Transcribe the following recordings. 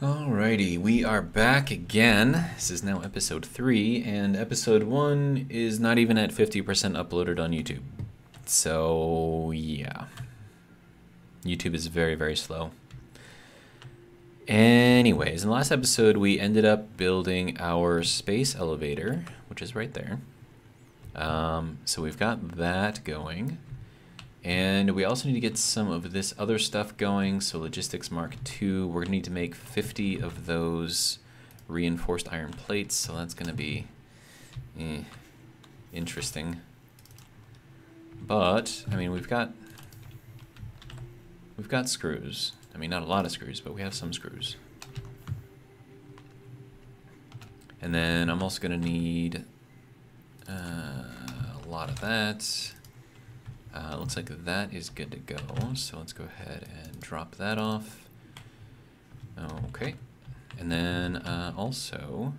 Alrighty, we are back again. This is now episode 3, and episode 1 is not even at 50% uploaded on YouTube. So, yeah. YouTube is very, very slow. Anyways, in the last episode, we ended up building our space elevator, which is right there. So we've got that going. And we also need to get some of this other stuff going. So Logistics Mark II, we're going to need to make 50 of those reinforced iron plates. So that's going to be interesting. But, I mean, we've got screws. I mean, not a lot of screws, but we have some screws. And then I'm also going to need a lot of that. Looks like that is good to go, so let's go ahead and drop that off. Okay, and then also,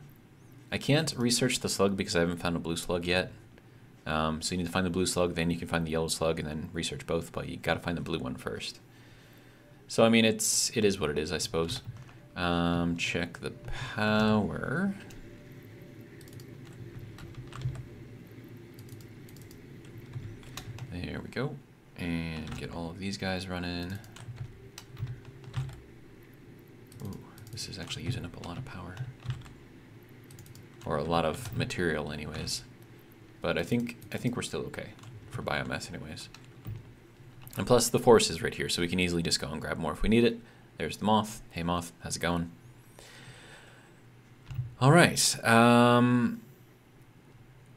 I can't research the slug because I haven't found a blue slug yet. So you need to find the blue slug, then you can find the yellow slug, and then research both, but you gotta find the blue one first. So I mean, it is what it is, I suppose. Check the power. There we go. And get all of these guys running. Ooh, this is actually using up a lot of power. Or a lot of material anyways. But I think we're still okay for biomass anyways. And plus the forest is right here, so we can easily just go and grab more if we need it. There's the moth. Hey moth, how's it going? Alright.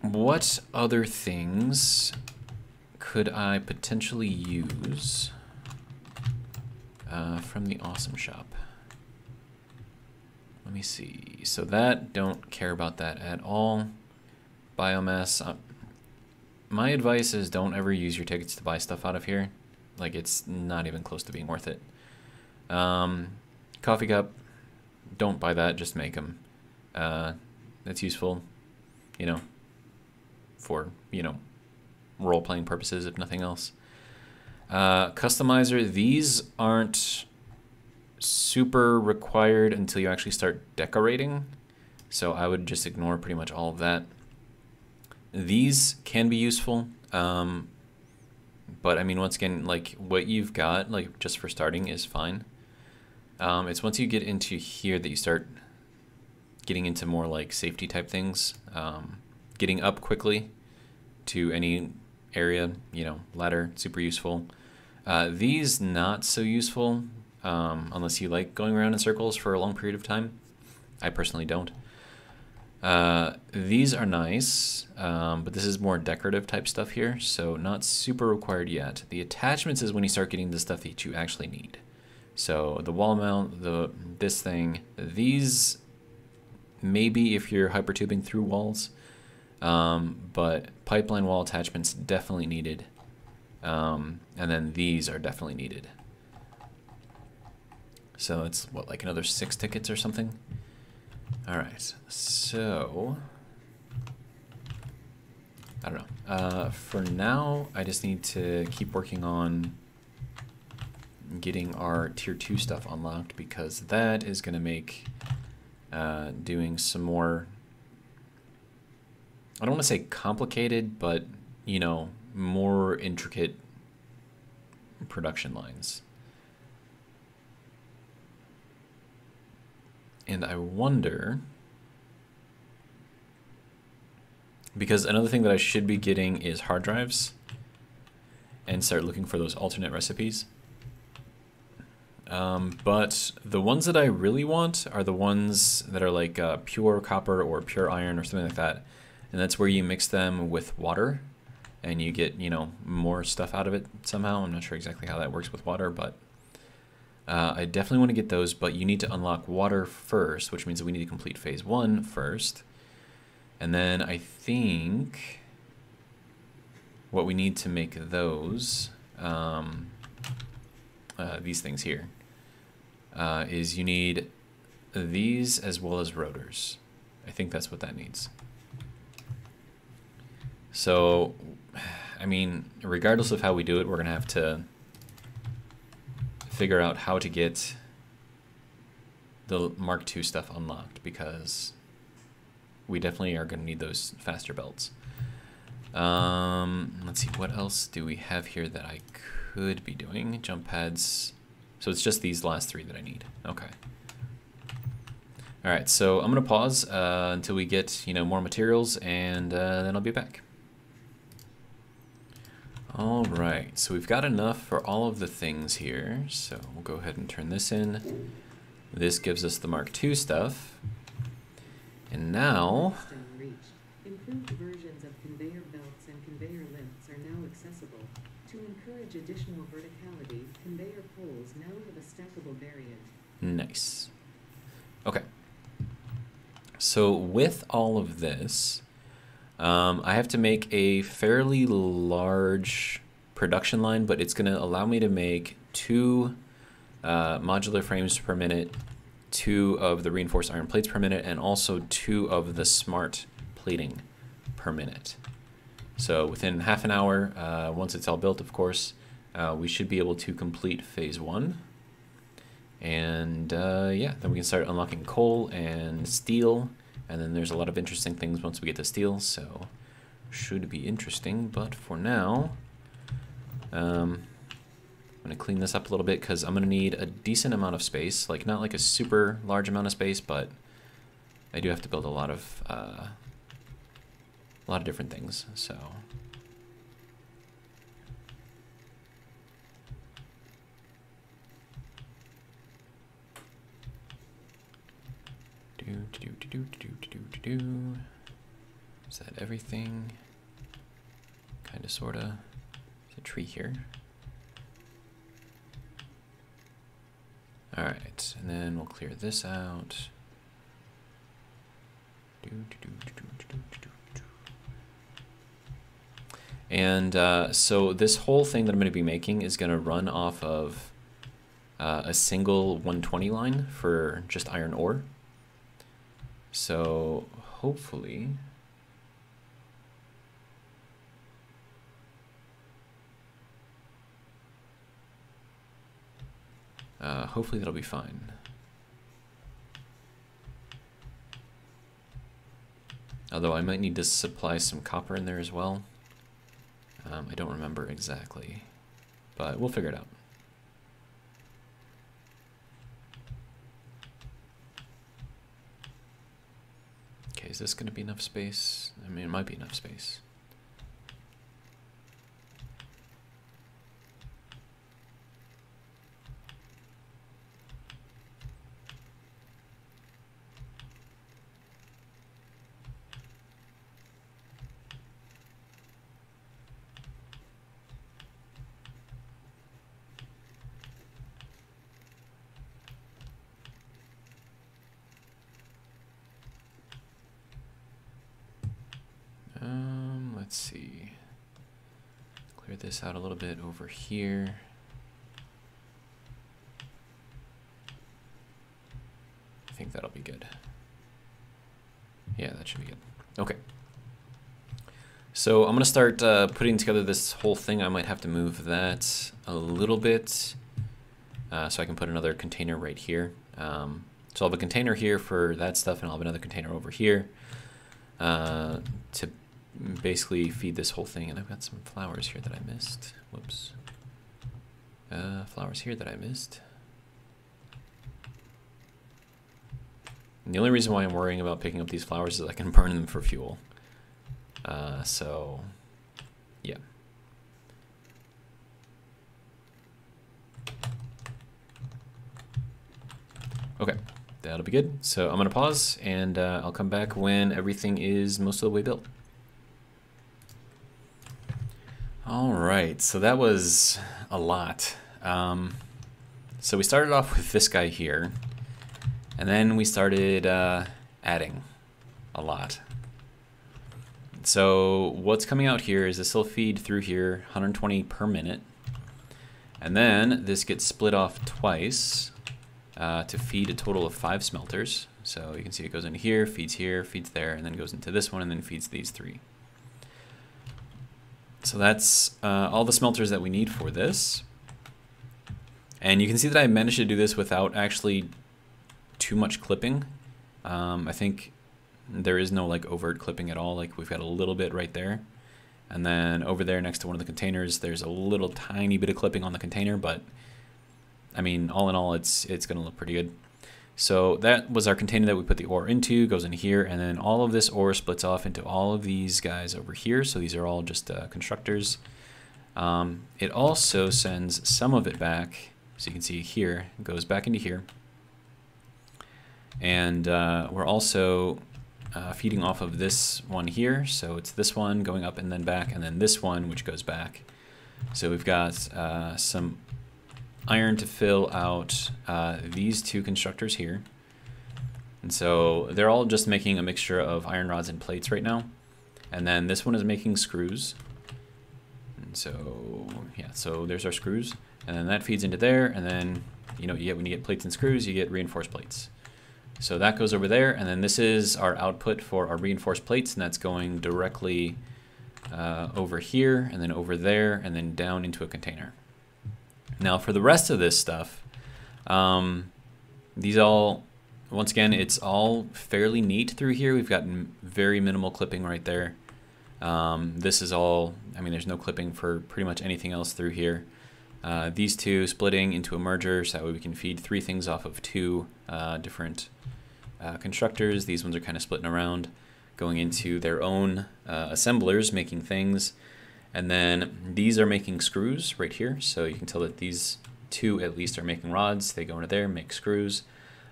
What other things could I potentially use from the awesome shop? Let me see. So that, don't care about that at all. Biomass. My advice is don't ever use your tickets to buy stuff out of here. Like, it's not even close to being worth it. Coffee cup. Don't buy that. Just make them. That's useful, you know, for, you know, role-playing purposes, if nothing else. Customizer, these aren't super required until you actually start decorating, so I would just ignore pretty much all of that. These can be useful, but I mean, once again, like what you've got, like just for starting, is fine. It's once you get into here that you start getting into more like safety type things, getting up quickly to any area, you know, ladder, super useful. These not so useful unless you like going around in circles for a long period of time. I personally don't. These are nice, but this is more decorative type stuff here, so not super required yet. The attachments is when you start getting the stuff that you actually need. So the wall mount, this thing, these maybe if you're hypertubing through walls. But pipeline wall attachments definitely needed. And then these are definitely needed. So it's what, like another 6 tickets or something? Alright, so I don't know. For now, I just need to keep working on getting our tier 2 stuff unlocked, because that is going to make doing some more, I don't want to say complicated, but, you know, more intricate production lines. And I wonder, because another thing that I should be getting is hard drives, and start looking for those alternate recipes. But the ones that I really want are the ones that are like pure copper or pure iron or something like that. And that's where you mix them with water and you get, you know, more stuff out of it somehow. I'm not sure exactly how that works with water, but I definitely want to get those, but you need to unlock water first, which means that we need to complete phase 1 first. And then I think what we need to make those, these things here, is you need these as well as rotors. I think that's what that needs. So, I mean, regardless of how we do it, we're going to have to figure out how to get the Mark II stuff unlocked, because we definitely are going to need those faster belts. Let's see, what else do we have here that I could be doing? Jump pads. So it's just these last 3 that I need. Okay. All right, so I'm going to pause until we get, more materials, and then I'll be back. All right, so we've got enough for all of the things here. So we'll go ahead and turn this in. This gives us the Mark II stuff. And now... Improved versions of conveyor belts and conveyor lifts are now accessible. To encourage additional verticality, conveyor poles now have a stackable variant. Nice. Okay. So with all of this, I have to make a fairly large production line, but it's going to allow me to make 2 modular frames per minute, 2 of the reinforced iron plates per minute, and also 2 of the smart plating per minute. So within half an hour, once it's all built, of course, we should be able to complete phase 1. And yeah, then we can start unlocking coal and steel, and then there's a lot of interesting things once we get to steel, so should be interesting. But for now, I'm gonna clean this up a little bit, because I'm gonna need a decent amount of space, like not like a super large amount of space, but I do have to build a lot of different things. So is that everything? Kinda, sorta. There's a tree here. Alright, and then we'll clear this out. And so this whole thing that I'm going to be making is going to run off of a single 120 line for just iron ore. So hopefully... hopefully that'll be fine. Although I might need to supply some copper in there as well. I don't remember exactly, but we'll figure it out. Okay, is this going to be enough space? I mean, it might be enough space. Let's see. Clear this out a little bit over here. I think that'll be good. Yeah, that should be good. Okay. So I'm gonna start putting together this whole thing. I might have to move that a little bit so I can put another container right here. So I'll have a container here for that stuff, and I'll have another container over here to basically feed this whole thing. And I've got some flowers here that I missed. Whoops. Flowers here that I missed. And the only reason why I'm worrying about picking up these flowers is I can burn them for fuel. So, yeah. Okay, that'll be good. So I'm gonna pause, and I'll come back when everything is most of the way built. All right, so that was a lot. So we started off with this guy here, and then we started adding a lot. So what's coming out here is this will feed through here 120 per minute, and then this gets split off twice to feed a total of 5 smelters. So you can see it goes into here, feeds there, and then goes into this one, and then feeds these 3. So that's all the smelters that we need for this. And you can see that I managed to do this without actually too much clipping. I think there is no like overt clipping at all. Like we've got a little bit right there. And then over there next to one of the containers, there's a little tiny bit of clipping on the container, but I mean, all in all, it's going to look pretty good. So that was our container that we put the ore into, goes in here, and then all of this ore splits off into all of these guys over here. So these are all just constructors. It also sends some of it back, so you can see here, it goes back into here. And we're also feeding off of this one here, so it's this one going up and then back, and then this one which goes back. So we've got some iron to fill out these two constructors here, and so they're all just making a mixture of iron rods and plates right now. And then this one is making screws, and so yeah, so there's our screws, and then that feeds into there, and then you know, when you get plates and screws, you get reinforced plates. So that goes over there, and then this is our output for our reinforced plates, and that's going directly over here, and then over there, and then down into a container. Now for the rest of this stuff, these all, once again, it's all fairly neat through here. We've got very minimal clipping right there. This is all, I mean, there's no clipping for pretty much anything else through here. These two splitting into a merger, so that way we can feed 3 things off of 2 different constructors. These ones are kind of splitting around, going into their own assemblers, making things. And then these are making screws right here. So you can tell that these 2 at least are making rods. They go into there, make screws.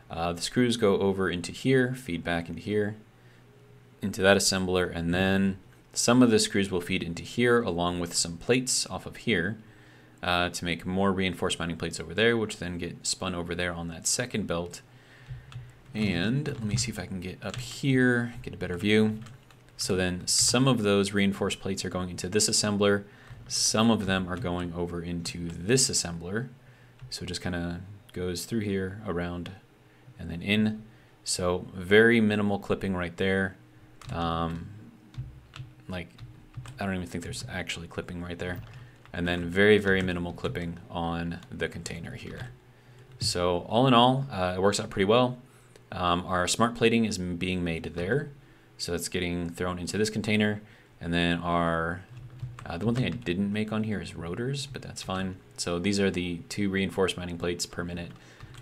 The screws go over into here, feed back into here, into that assembler. And then some of the screws will feed into here along with some plates off of here to make more reinforced mounting plates over there, which then get spun over there on that second belt. And let me see if I can get up here, get a better view. So then some of those reinforced plates are going into this assembler. Some of them are going over into this assembler. So it just kind of goes through here, around, and then in. So very minimal clipping right there. Like, I don't even think there's actually clipping right there. And then very, very minimal clipping on the container here. So all in all, it works out pretty well. Our smart plating is being made there, so it's getting thrown into this container. And then our the one thing I didn't make on here is rotors, but that's fine. So these are the 2 reinforced mounting plates per minute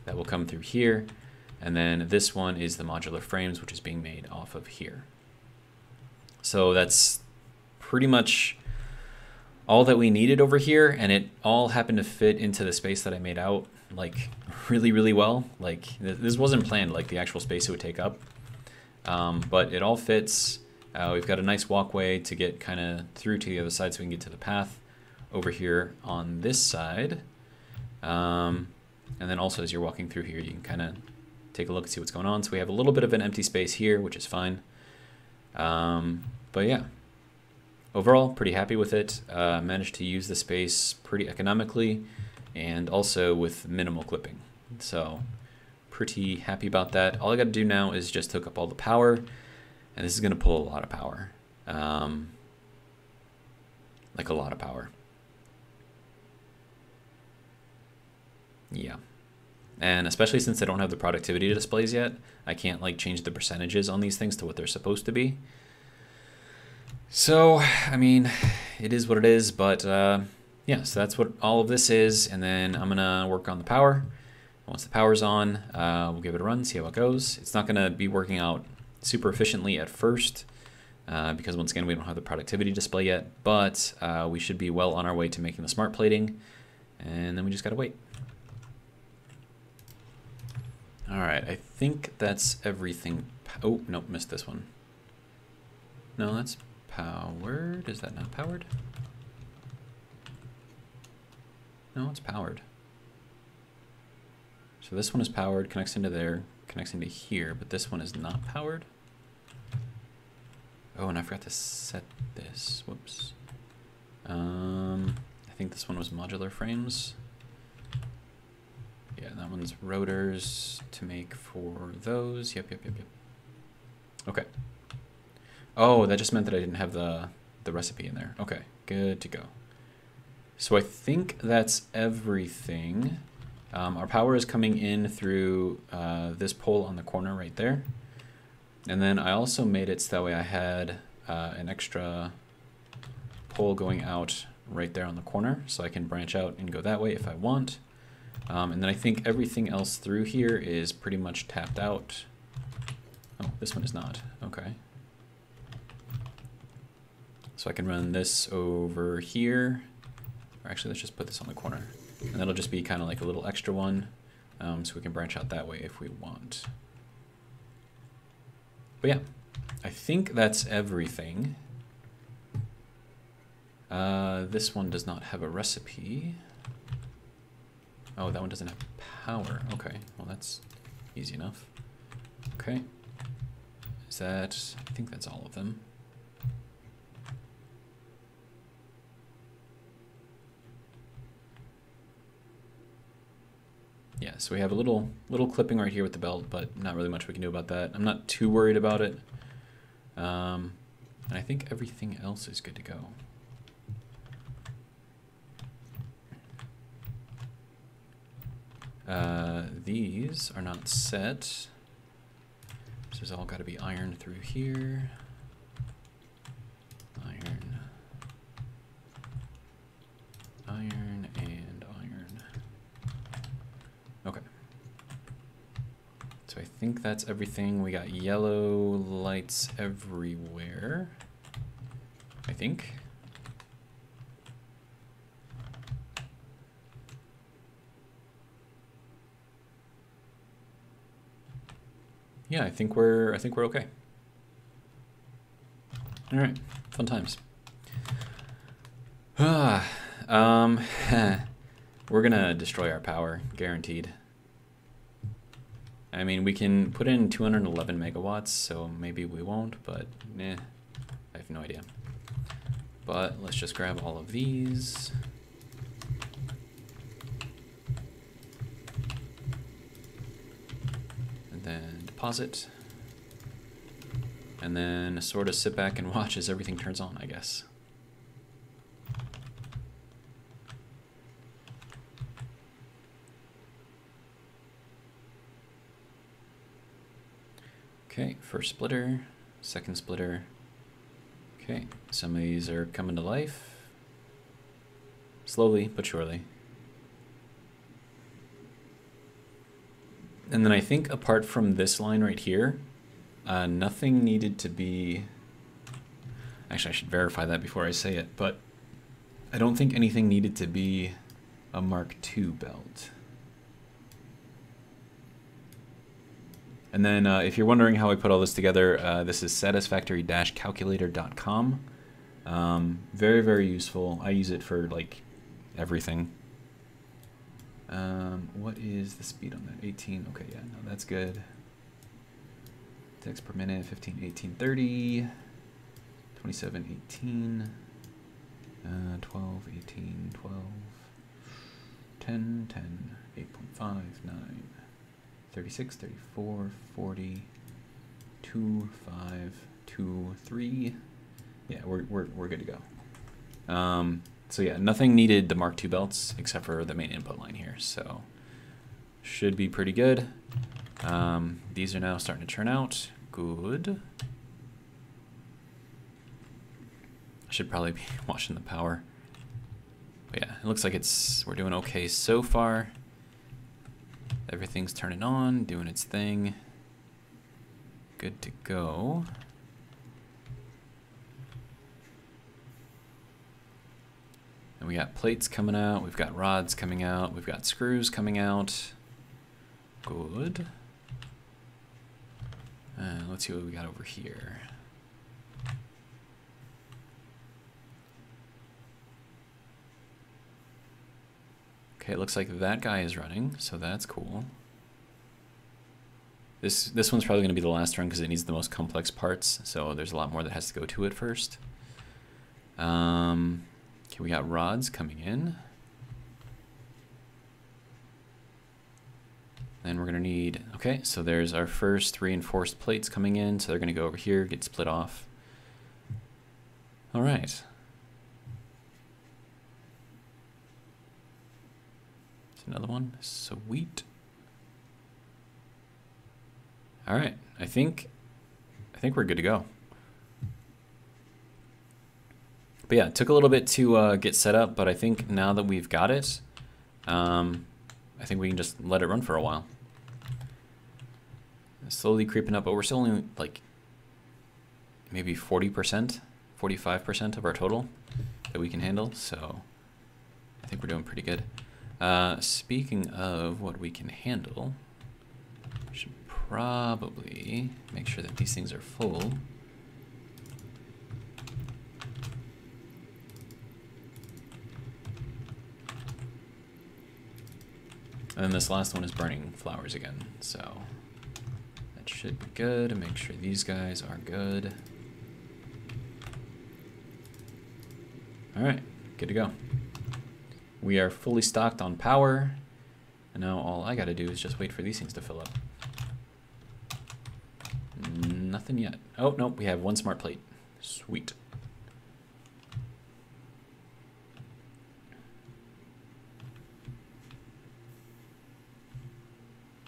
that will come through here. And then this one is the modular frames, which is being made off of here. So that's pretty much all that we needed over here, and it all happened to fit into the space that I made out like really, really well. Like this wasn't planned, like the actual space it would take up, but it all fits. We've got a nice walkway to get kind of through to the other side so we can get to the path over here on this side. And then also as you're walking through here, you can kind of take a look and see what's going on. So we have a little bit of an empty space here, which is fine. But yeah, overall pretty happy with it. Managed to use the space pretty economically and also with minimal clipping. So pretty happy about that. All I got to do now is just hook up all the power, and this is going to pull a lot of power. Like a lot of power. Yeah. And especially since I don't have the productivity displays yet, I can't like change the percentages on these things to what they're supposed to be. So, I mean, it is what it is, but yeah, so that's what all of this is, and then I'm gonna work on the power. Once the power's on, we'll give it a run, see how it goes. It's not gonna be working out super efficiently at first, because once again, we don't have the productivity display yet, but we should be well on our way to making the smart plating, and then we just gotta wait. All right, I think that's everything. Oh, nope, missed this one. No, that's powered. Is that not powered? No, it's powered. So this one is powered, connects into there, connects into here, but this one is not powered. Oh, and I forgot to set this. Whoops. I think this one was modular frames. Yeah, that one's rotors to make for those. Yep. Okay. Oh, that just meant that I didn't have the recipe in there. Okay, good to go. So I think that's everything. Our power is coming in through this pole on the corner right there. And then I also made it so that way I had an extra pole going out right there on the corner, so I can branch out and go that way if I want. And then I think everything else through here is pretty much tapped out. Oh, this one is not. Okay. So I can run this over here. Or actually, let's just put this on the corner. And that'll just be kind of like a little extra one, so we can branch out that way if we want. But yeah, I think that's everything. This one does not have a recipe. Oh, that one doesn't have power. Okay, well that's easy enough. Okay, is that, I think that's all of them. Yeah, so we have a little clipping right here with the belt, but not really much we can do about that. I'm not too worried about it. And I think everything else is good to go. These are not set. This has all got to be ironed through here. Iron. Iron and iron. Okay. So I think that's everything. We got yellow lights everywhere, I think. Yeah, I think we're okay. All right, fun times. We're gonna destroy our power, guaranteed. I mean, we can put in 211 megawatts, so maybe we won't, but I have no idea. But let's just grab all of these. And then deposit. And then sort of sit back and watch as everything turns on, I guess. Okay, first splitter, second splitter. Okay, some of these are coming to life. Slowly but surely. And then I think apart from this line right here, nothing needed to be... Actually, I should verify that before I say it, but I don't think anything needed to be a Mark II belt. And then if you're wondering how I put all this together, this is satisfactory-calculator.com. Very, very useful. I use it for like everything. What is the speed on that? 18. Okay, yeah, no, that's good. Ticks per minute, 15, 18, 30, 27, 18, 12, 18, 12, 10, 10, 8.5, 9. 36, 34, 40, 2, 5, 2, 3. Yeah, we're good to go. So yeah, nothing needed the Mark II belts except for the main input line here. So should be pretty good. These are now starting to churn out. Good. I should probably be watching the power. But yeah, it looks like we're doing okay so far. Everything's turning on, doing its thing. Good to go. And we got plates coming out, we've got rods coming out, we've got screws coming out. Good. Let's see what we got over here. Okay, it looks like that guy is running, so that's cool. This one's probably going to be the last run because it needs the most complex parts, so there's a lot more that has to go to it first. Okay, we got rods coming in. Then we're going to need, okay, so there's our first reinforced plates coming in, so they're going to go over here, get split off. All right. So Another one. Sweet. All right. I think we're good to go. But yeah, it took a little bit to get set up, but I think now that we've got it, I think we can just let it run for a while. It's slowly creeping up, but we're still only like maybe 40%, 45% of our total that we can handle. So I think we're doing pretty good. Speaking of what we can handle, we should probably make sure that these things are full. And then this last one is burning flowers again, so that should be good. And make sure these guys are good. All right, good to go. We are fully stocked on power, and now all I gotta do is just wait for these things to fill up. Nothing yet. Oh, nope, we have one smart plate. Sweet.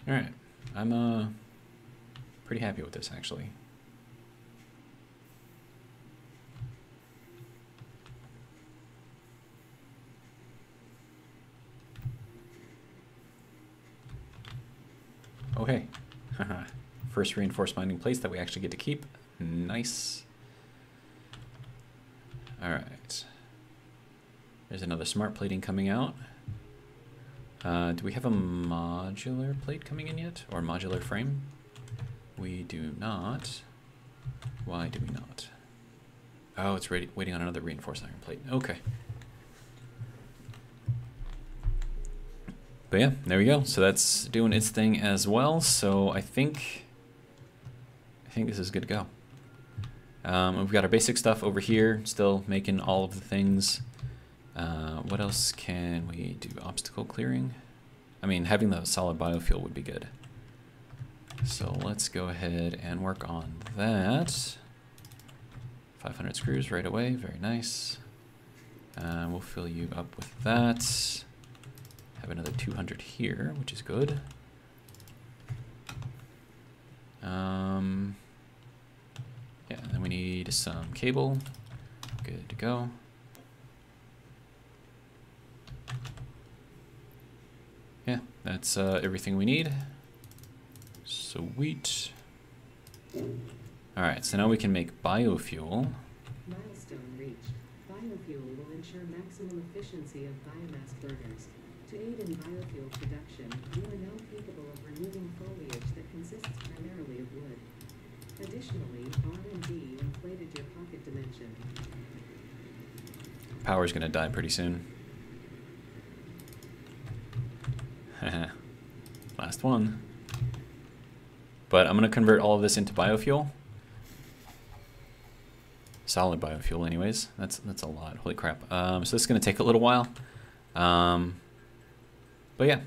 All right, I'm pretty happy with this actually. Oh hey, first reinforced mining place that we actually get to keep. Nice. All right, there's another smart plating coming out. Do we have a modular plate coming in yet, or modular frame? We do not. Why do we not? Oh, it's waiting on another reinforced iron plate. Okay. But yeah, there we go. So that's doing its thing as well. So I think this is good to go. We've got our basic stuff over here, still making all of the things. What else can we do? Obstacle clearing? I mean, having the solid biofuel would be good. So let's go ahead and work on that. 500 screws right away, very nice. We'll fill you up with that. Have another 200 here, which is good. Yeah, and then we need some cable. Good to go. Yeah, that's everything we need. Sweet. All right, so now we can make biofuel. Milestone reached. Biofuel will ensure maximum efficiency of biomass burners. To aid in biofuel production, you are now capable of removing foliage that consists primarily of wood. Additionally, R&D inflated your pocket dimension. Power's gonna die pretty soon. Last one. But I'm gonna convert all of this into biofuel. Solid biofuel anyways. That's a lot. Holy crap. So this is gonna take a little while. But yeah,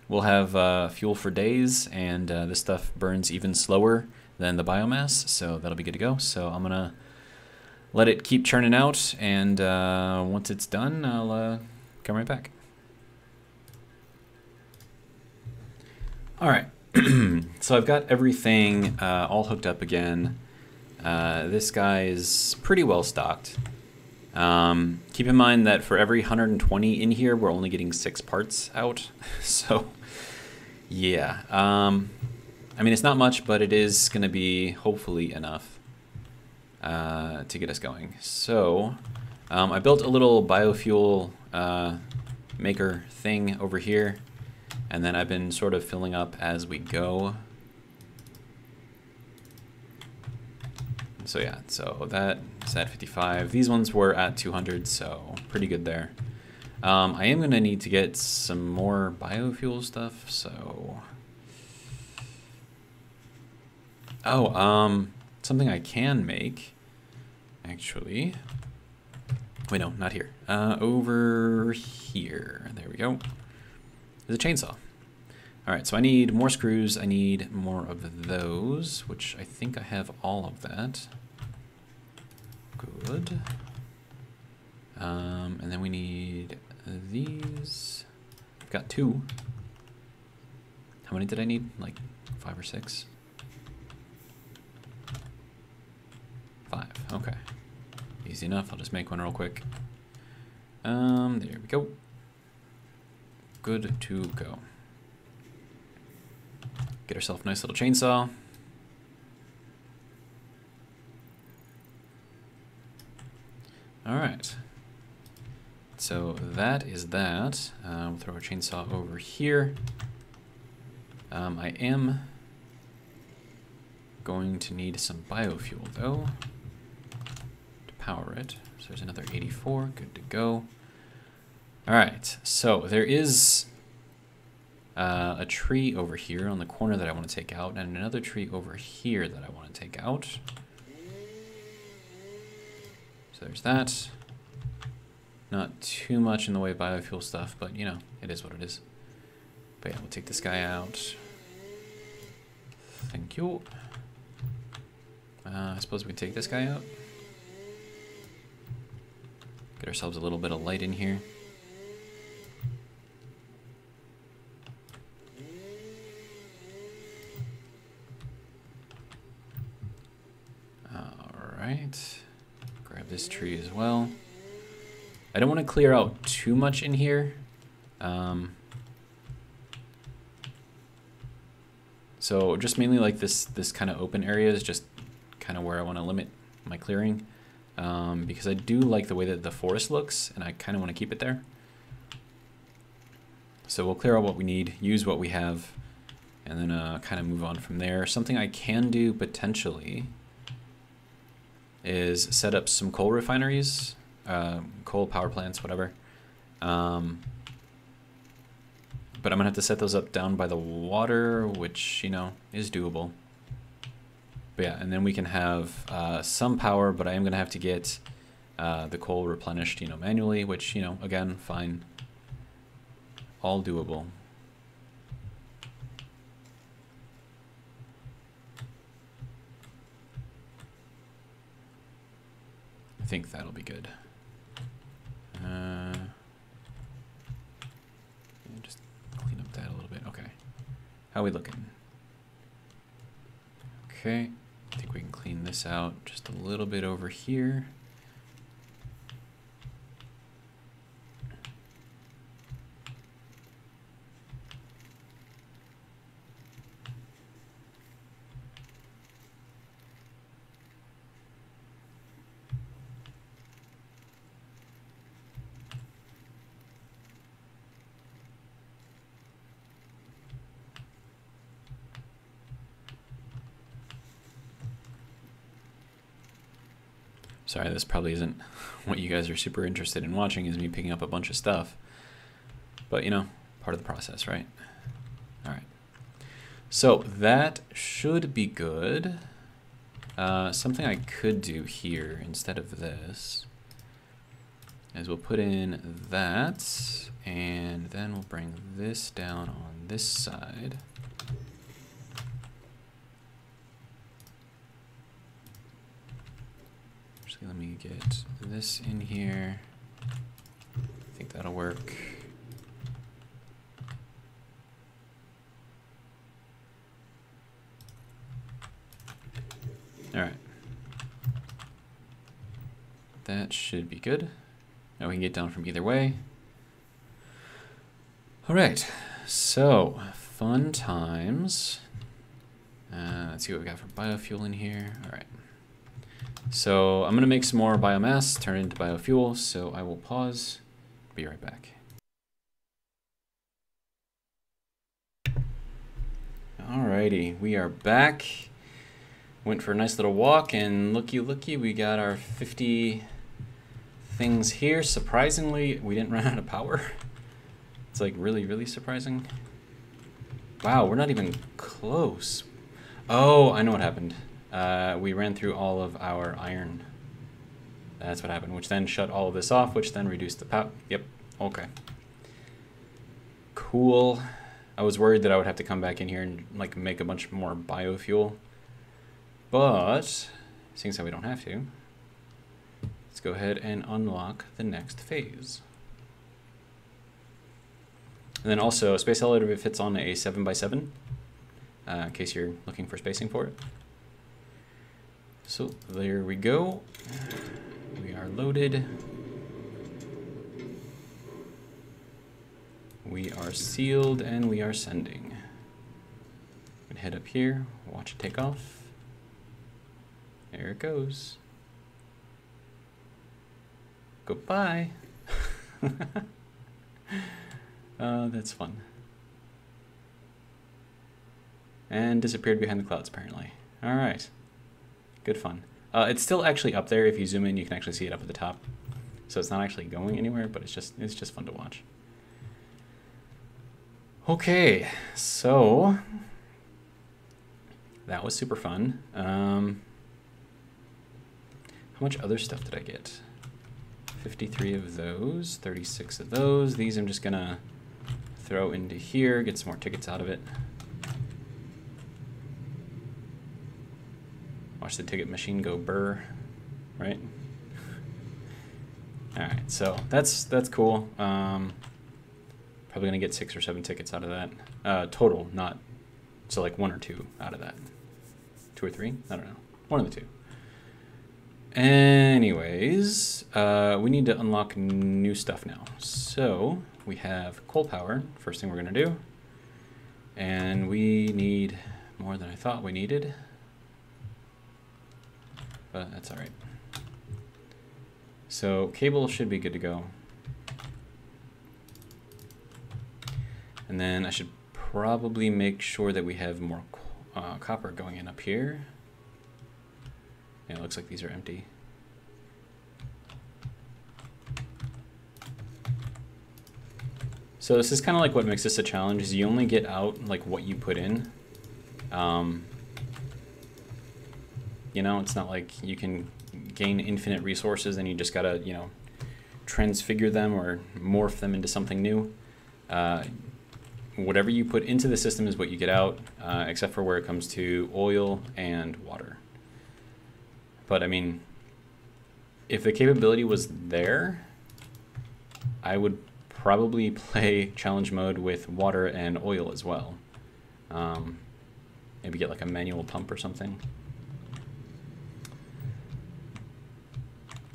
we'll have fuel for days, and this stuff burns even slower than the biomass, so that'll be good to go. So I'm gonna let it keep churning out, and once it's done, I'll come right back. All right, so I've got everything all hooked up again. This guy is pretty well stocked. Keep in mind that for every 120 in here, we're only getting 6 parts out. So, yeah. I mean, it's not much, but it is going to be hopefully enough to get us going. So, I built a little biofuel maker thing over here, and then I've been sort of filling up as we go. So yeah, so that's at 55. These ones were at 200, so pretty good there. I am gonna need to get some more biofuel stuff, so. Oh, something I can make, actually. Wait, no, not here. Over here, there we go. There's a chainsaw. All right, so I need more screws. I need more of those, which I think I have all of that. Good. And then we need these. I've got 2. How many did I need? Like 5 or 6? 5, okay. Easy enough, I'll just make one real quick. There we go. Good to go. Get ourselves a nice little chainsaw. All right. So that is that. We'll throw a chainsaw over here. I am going to need some biofuel though to power it. So there's another 84, good to go. All right, so there is a tree over here on the corner that I want to take out, and another tree over here that I want to take out. So there's that. Not too much in the way of biofuel stuff, but you know, it is what it is. But yeah, we'll take this guy out. Thank you. I suppose we take this guy out. Get ourselves a little bit of light in here. Alright. Grab this tree as well. I don't want to clear out too much in here. So just mainly like this kind of open area is just kind of where I want to limit my clearing. Because I do like the way that the forest looks, and I kind of want to keep it there. So we'll clear out what we need, use what we have, and then kind of move on from there. Something I can do potentially is set up some coal refineries, coal power plants, whatever. But I'm gonna have to set those up down by the water, which, you know, is doable. But yeah, and then we can have some power, but I am gonna have to get the coal replenished, you know, manually, which, you know, again, fine. All doable. I think that'll be good. Just clean up that a little bit. Okay. How are we looking? Okay. I think we can clean this out just a little bit over here. Sorry, this probably isn't what you guys are super interested in watching, is me picking up a bunch of stuff. But, you know, part of the process, right? All right. So that should be good. Something I could do here instead of this is we'll put in that, and then we'll bring this down on this side. Let me get this in here. I think that'll work. All right. That should be good. Now we can get down from either way. All right, so fun times. Let's see what we got for biofuel in here. All right. So I'm gonna make some more biomass, turn it into biofuel, so I will pause, be right back. Alrighty, we are back. Went for a nice little walk, and looky, we got our 50 things here. Surprisingly, we didn't run out of power. It's like really surprising. Wow, we're not even close. Oh, I know what happened. We ran through all of our iron. That's what happened, which then shut all of this off, which then reduced the power. Yep, okay. Cool. I was worried that I would have to come back in here and like make a bunch more biofuel. But, seeing as how we don't have to, let's go ahead and unlock the next phase. And then also, a space elevator fits on a 7x7, in case you're looking for spacing for it. So there we go. We are loaded. We are sealed, and we are sending. We can head up here, watch it take off. There it goes. Goodbye. That's fun. And disappeared behind the clouds, apparently. All right. Good fun. It's still actually up there. If you zoom in, you can actually see it up at the top. So it's not actually going anywhere, but it's just fun to watch. Okay, so that was super fun. How much other stuff did I get? 53 of those, 36 of those. These I'm just gonna throw into here, get some more tickets out of it. Watch the ticket machine go burr, right? All right, so that's cool. Probably gonna get 6 or 7 tickets out of that. Total, not, so like 1 or 2 out of that. 2 or 3, I don't know, one of the 2. Anyways, we need to unlock new stuff now. So we have coal power, first thing we're gonna do. And we need more than I thought we needed. But that's all right. So cable should be good to go. And then I should probably make sure that we have more copper going in up here. Yeah, it looks like these are empty. So this is kind of like what makes this a challenge, is you only get out like what you put in. You know, it's not like you can gain infinite resources and you just gotta, you know, transfigure them or morph them into something new. Whatever you put into the system is what you get out, except for where it comes to oil and water. But I mean, if the capability was there, I would probably play challenge mode with water and oil as well. Maybe get like a manual pump or something.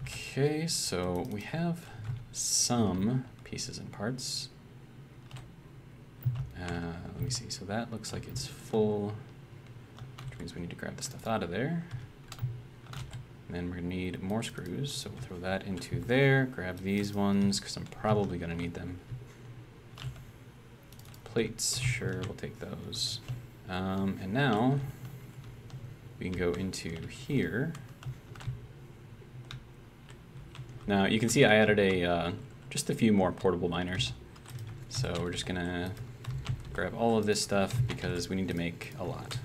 Okay, so we have some pieces and parts. Let me see, so that looks like it's full, which means we need to grab the stuff out of there. And then we're gonna need more screws, so we'll throw that into there, grab these ones, because I'm probably gonna need them. Plates, sure, we'll take those. And now, we can go into here. Now, you can see I added just a few more portable miners. So we're just gonna grab all of this stuff because we need to make a lot.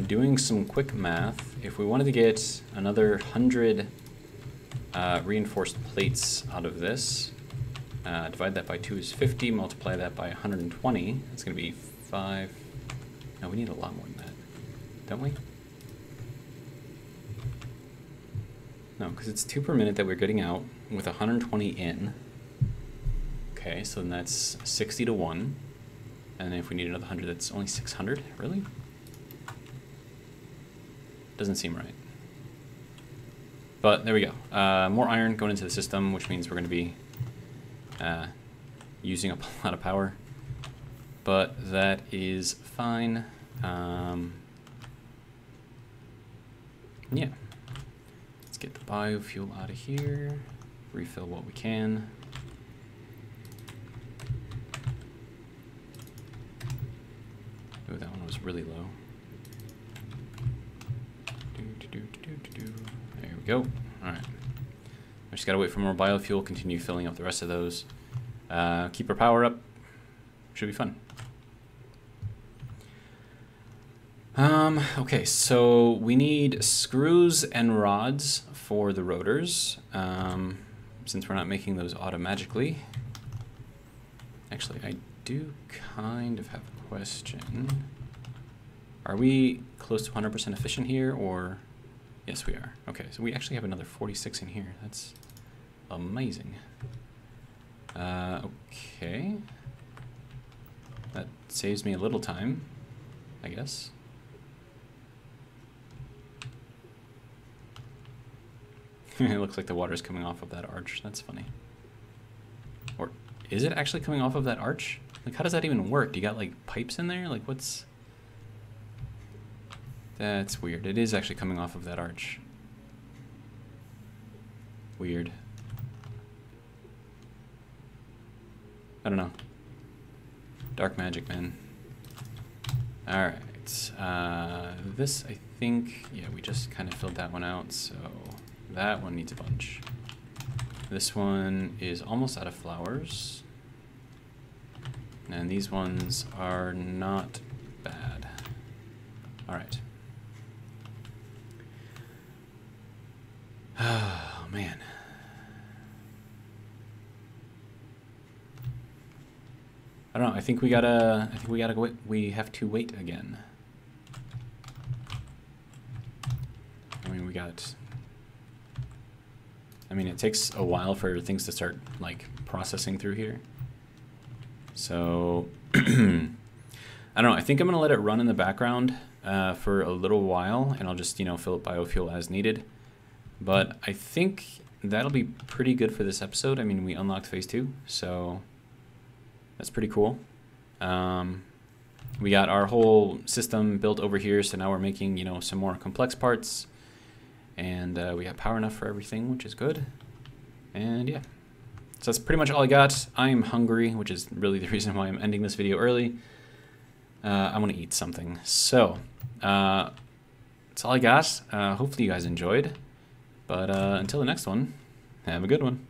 Doing some quick math, if we wanted to get another 100 reinforced plates out of this, divide that by 2 is 50, multiply that by 120, that's going to be 5. No, we need a lot more than that, don't we? No, because it's 2 per minute that we're getting out with 120 in. Okay, so then that's 60 to 1. And if we need another 100, that's only 600? Really? Doesn't seem right. But there we go. More iron going into the system, which means we're going to be using up a lot of power. But that is fine. Yeah. Let's get the biofuel out of here. Refill what we can. Oh, that one was really low. There we go. Alright. I just gotta wait for more biofuel, continue filling up the rest of those. Keep our power up. Should be fun. Okay, so we need screws and rods for the rotors, since we're not making those automagically. Actually, I do kind of have a question. Are we close to 100% efficient here, or Yes, we are. Okay, so we actually have another 46 in here. That's amazing. Okay. That saves me a little time, I guess. It looks like the water's coming off of that arch. That's funny. Or is it actually coming off of that arch? Like, how does that even work? Do you got, like, pipes in there? Like, what's... That's weird. It is actually coming off of that arch. Weird. I don't know. Dark magic, man. Alright. This, I think... Yeah, we just kind of filled that one out, so... That one needs a bunch. This one is almost out of flowers. And these ones are not bad. Alright. Oh, man. I don't know, I think we gotta wait. We have to wait again. I mean, it takes a while for things to start, like, processing through here. So, I don't know. I think I'm going to let it run in the background for a little while, and I'll just, you know, fill up biofuel as needed. But I think that'll be pretty good for this episode. I mean, we unlocked phase 2, so that's pretty cool. We got our whole system built over here, so now we're making, you know, some more complex parts. And we have power enough for everything, which is good. And yeah, so that's pretty much all I got. I'm hungry, which is really the reason why I'm ending this video early. I want to eat something. So that's all I got. Hopefully you guys enjoyed. But until the next one, have a good one.